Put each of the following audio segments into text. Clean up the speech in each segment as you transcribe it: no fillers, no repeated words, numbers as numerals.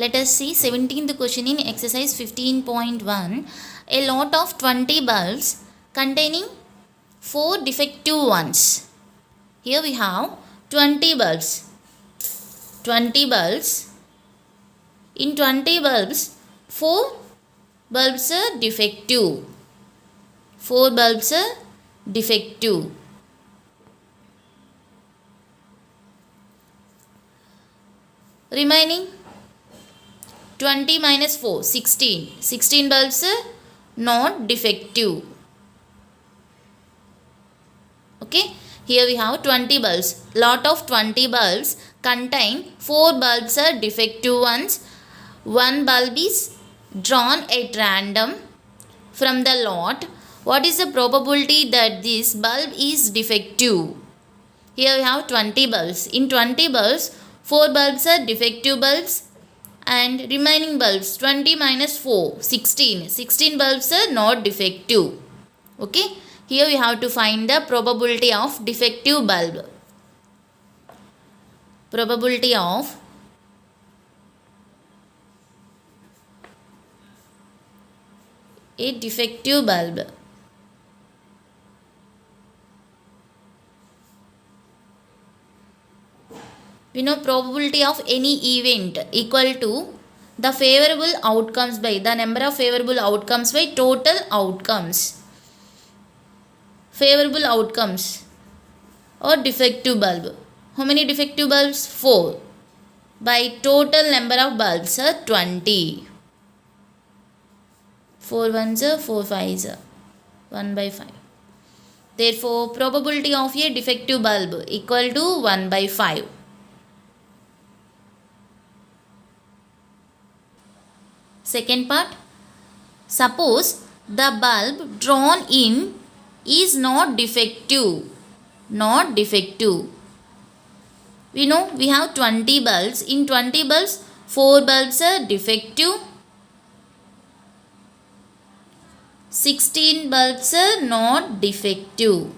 Let us see 17th question in exercise 15.1. A lot of 20 bulbs containing 4 defective ones. Here we have 20 bulbs. 20 bulbs. In 20 bulbs, 4 bulbs are defective. 4 bulbs are defective. Remaining 20 minus 4, 16. 16 bulbs are not defective. Okay, here we have 20 bulbs. Lot of 20 bulbs contain 4 bulbs are defective ones. One bulb is drawn at random from the lot. What is the probability that this bulb is defective? Here we have 20 bulbs. In 20 bulbs, 4 bulbs are defective bulbs and remaining bulbs 20 minus 4, 16. 16 bulbs are not defective. Okay, here we have to find the probability of defective bulb. Probability of a defective bulb. We know probability of any event equal to the favorable outcomes by the number of favorable outcomes by total outcomes. Favorable outcomes or defective bulb. How many defective bulbs? 4. By total number of bulbs are 20. 4 ones are 4 fives are 1 by 5. Therefore, probability of a defective bulb equal to 1 by 5. Second part, suppose the bulb drawn in is not defective. Not defective. We know we have 20 bulbs. In 20 bulbs, 4 bulbs are defective. 16 bulbs are not defective.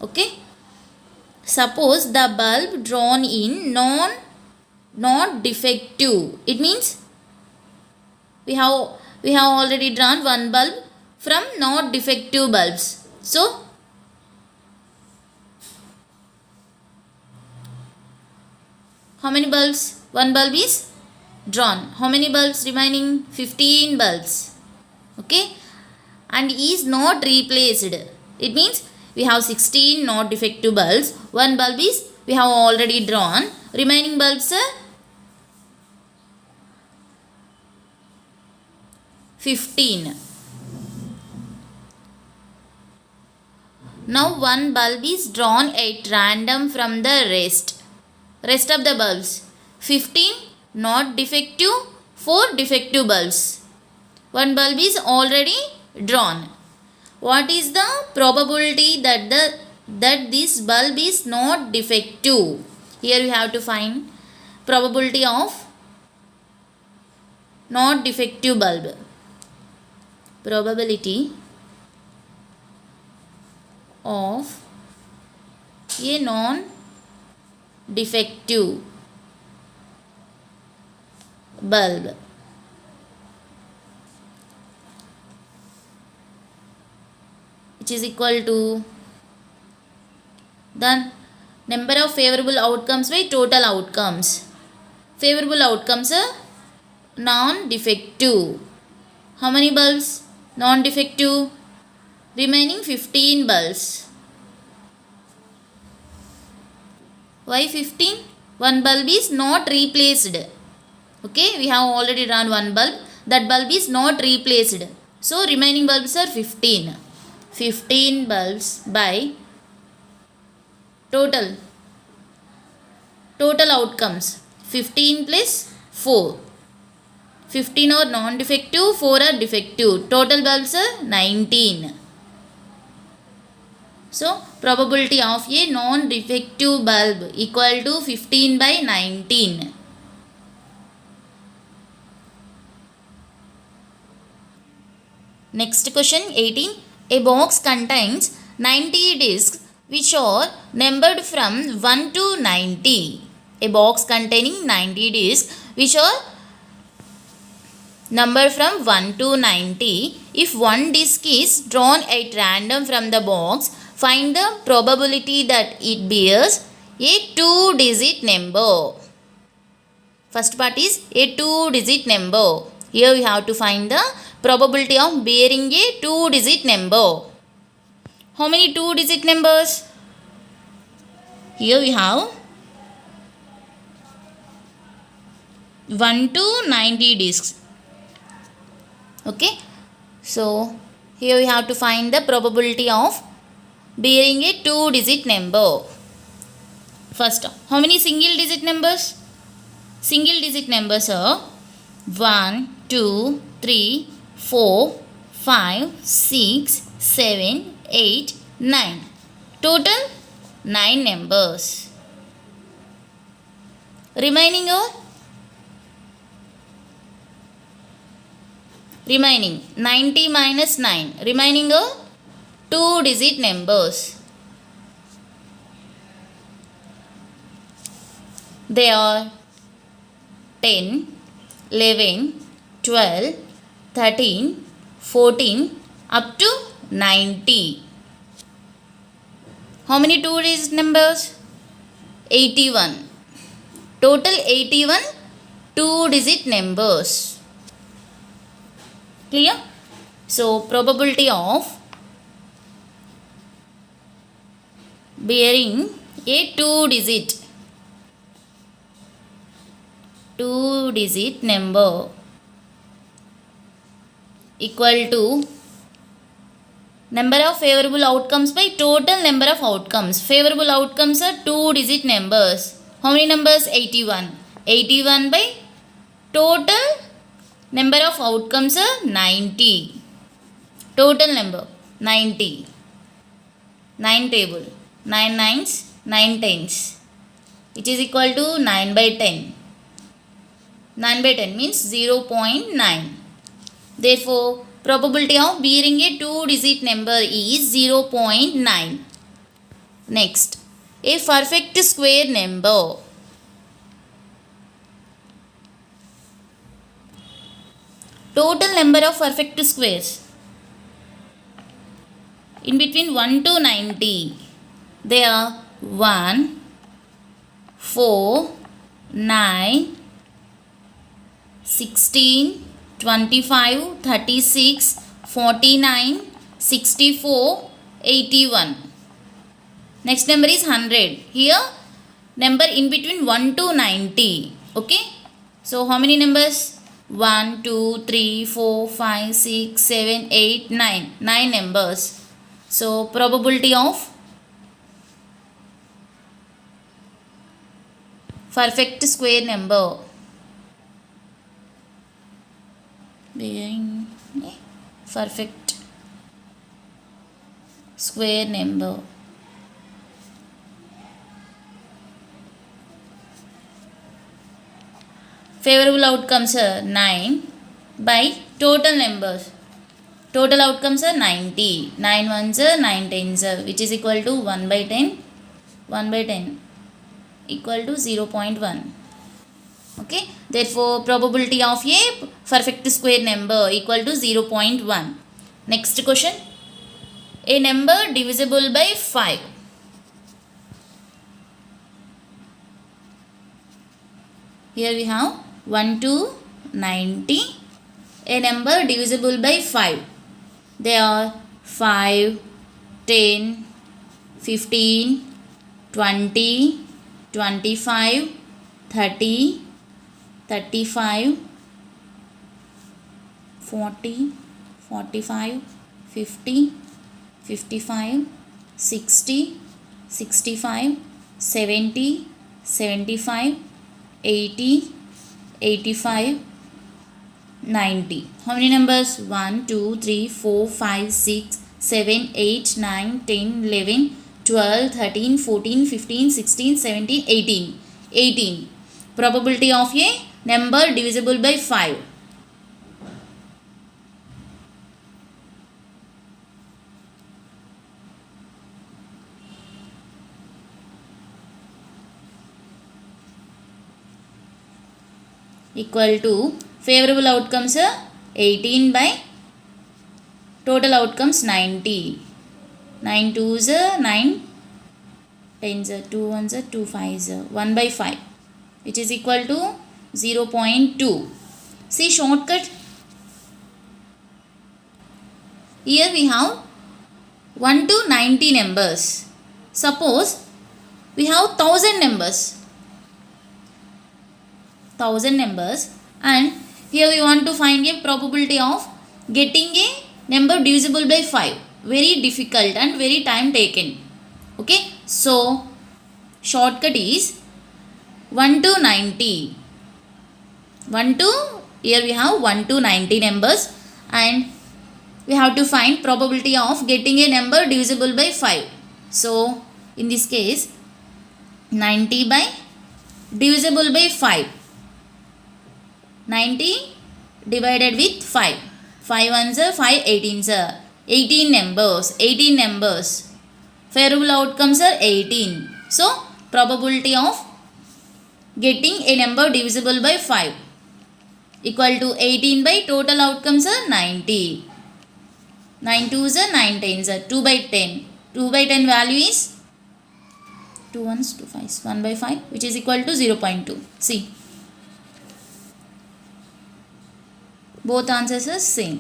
Okay. Suppose the bulb drawn in not defective. It means we have already drawn one bulb from not defective bulbs. So how many bulbs? One bulb is drawn. How many bulbs remaining? 15 bulbs. Okay, and is not replaced. It means we have 16 not defective bulbs. One bulb is we have already drawn. Remaining bulbs are 15. Now one bulb is drawn at random from the rest of the bulbs. 15 not defective, 4 defective bulbs. One bulb is already drawn. What is the probability that this bulb is not defective? Here we have to find probability of not defective bulb. Probability of a non-defective bulb. Which is equal to the number of favorable outcomes by total outcomes. Favorable outcomes are non-defective. How many bulbs? Non-defective. Remaining 15 bulbs. Why 15? One bulb is not replaced. Okay, we have already drawn one bulb. That bulb is not replaced. So, remaining bulbs are 15. 15 bulbs by total outcomes. 15 plus 4. 15 are non-defective, 4 are defective. Total bulbs are 19. So, probability of a non-defective bulb equal to 15 by 19. Next question 18. A box contains 90 discs which are numbered from 1 to 90. a box containing 90 discs which are number from 1 to 90. If one disc is drawn at random from the box, find the probability that it bears a 2-digit number. First part is a 2-digit number. Here we have to find the probability of bearing a 2-digit number. How many 2-digit numbers? Here we have 1 to 90 discs. Okay, so here we have to find the probability of bearing a 2-digit number. First, how many single digit numbers? Single digit numbers are 1, 2, 3, 4, 5, 6, 7, 8, 9. Total 9 numbers. Remaining are? Remaining 90 minus 9. Remaining are 2-digit numbers. They are 10, 11, 12, 13, 14 up to 90. How many 2-digit numbers? 81. Total 81 2-digit numbers. Clear? So, probability of bearing a 2-digit number equal to number of favorable outcomes by total number of outcomes. Favorable outcomes are 2-digit numbers. How many numbers? 81. 81 by total number of outcomes are 90. Total number 90. 9 table. 9 nines, 9 tens. It is equal to 9 by 10. 9 by 10 means 0.9. Therefore, probability of bearing a 2-digit number is 0.9. Next, a perfect square number. Total number of perfect squares in between 1 to 90. They are 1, 4, 9, 16, 25, 36, 49, 64, 81. Next number is 100. Here number in between 1 to 90. Okay. So how many numbers? 1, 2, 3, 4, 5, 6, 7, 8, 9. 9 numbers. So probability of perfect square number being perfect square number. Favorable outcomes are 9 by total numbers. Total outcomes are 90. 9 ones are 9 tens are, which is equal to 1 by 10. 1 by 10 equal to 0.1. Okay. Therefore, probability of a perfect square number equal to 0.1. Next question. A number divisible by 5. Here we have 1 to 90. A number divisible by 5. They are 5, 10, 15, 20, 25, 30, 35, 40, 45, 50, 55, 60, 65, 70, 75, 80, 85, 90. How many numbers? 1, 2, 3, 4, 5, 6, 7, 8, 9, 10, 11, 12, 13, 14, 15, 16, 17, 18. 18. Probability of a number divisible by 5. equal to favorable outcomes 18 by total outcomes 90. 9 2s 9 10s 2 1s 2 5s 1 by 5 which is equal to 0.2. See shortcut. Here we have 1 to 90 numbers. Suppose we have 1000 numbers. 1000 numbers and here we want to find a probability of getting a number divisible by 5. Very difficult and very time taken. Okay. So shortcut is 1 to 90. 1 to here we have 1 to 90 numbers and we have to find probability of getting a number divisible by 5. So in this case 90 by divisible by 5. 90 divided with 5. 5 ones are 5 18s are 18 numbers. 18 numbers. Favorable outcomes are 18. So probability of getting a number divisible by 5 equal to 18 by total outcomes are 90. 9 2s are 9 10s are 2 by 10. 2 by 10 value is 2 1s 2 5s 1 by 5 which is equal to 0.2. See. Both answers are same.